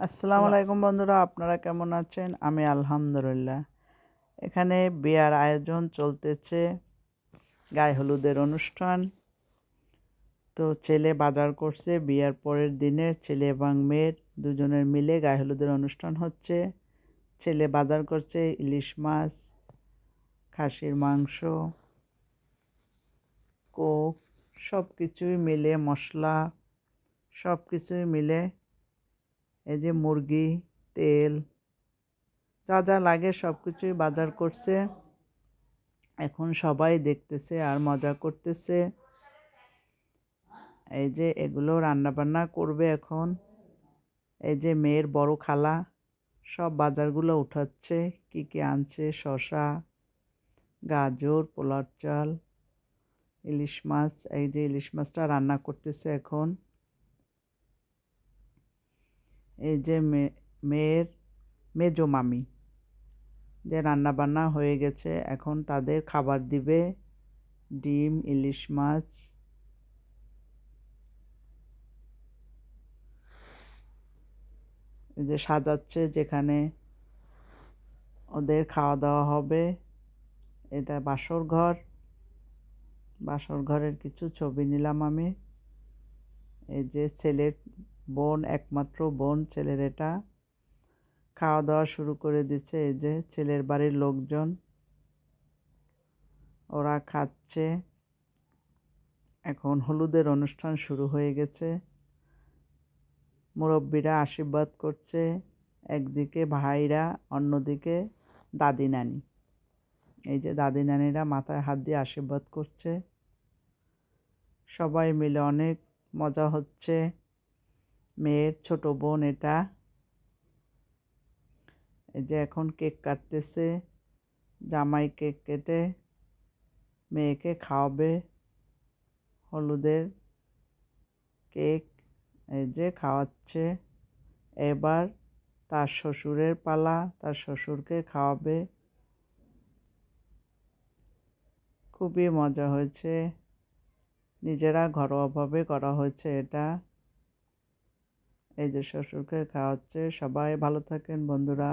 আসসালামু আলাইকুম বন্ধুরা, আপনারা কেমন আছেন? আমি আলহামদুলিল্লাহ। এখানে বিয়ার আয়োজন চলতেছে, গায়ে হলুদের অনুষ্ঠান। তো ছেলে বাজার করছে, বিয়ার পরের দিনে ছেলে এবং মেয়ের দুজনের মিলে গায়ে হলুদের অনুষ্ঠান হচ্ছে। ছেলে বাজার করছে ইলিশ মাছ, খাসির মাংস, কোক, সব কিছুই মিলে, মশলা সব কিছুই মিলে, এই যে মুরগি, তেল, যা যা লাগে সব কিছুই বাজার করছে। এখন সবাই দেখতেছে আর মজা করতেছে। এই যে এগুলো রান্না বান্না করবে এখন। এই যে মেয়ের বড় খালা সব বাজারগুলো উঠাচ্ছে, কি কি আনছে, শসা, গাজর, পোলার চাল, ইলিশ মাছ। এই যে ইলিশ মাছটা রান্না করতেছে এখন। এই যে মেয়ের মেজো মামি, যে রান্না বান্না হয়ে গেছে, এখন তাদের খাবার দিবে। ডিম, ইলিশ মাছ, এই যে সাজাচ্ছে যেখানে ওদের খাওয়া দাওয়া হবে। এটা বাসর ঘর, বাসর ঘরের কিছু ছবি নিলাম আমি। এই যে ছেলের বোন, একমাত্র বোন ছেলের, এটা খাওয়া দাওয়া শুরু করে দিচ্ছে। এই যে ছেলের বাড়ির লোকজন, ওরা খাচ্ছে। এখন হলুদের অনুষ্ঠান শুরু হয়ে গেছে। মুরব্বীরা আশীর্বাদ করছে, একদিকে ভাইরা, অন্যদিকে দাদি নানি। এই যে দাদি নানিরা মাথায় হাত দিয়ে আশীর্বাদ করছে। সবাই মিলে অনেক মজা হচ্ছে। মেয়ের ছোট বোন এটা। এই যে এখন কেক কাটতেছে, জামাই কেক কেটে মেয়েকে খাওয়াবে হলুদের কেক। এই যে খাওয়াচ্ছে। এবার তার শ্বশুরের পালা, তার শ্বশুরকে খাওয়াবে। খুবই মজা হয়েছে, নিজেরা ঘরোয়াভাবে করা হয়েছে এটা। এই যে শ্বশুরকে খাওয়াচ্ছে। সবাই ভালো থাকেন বন্ধুরা।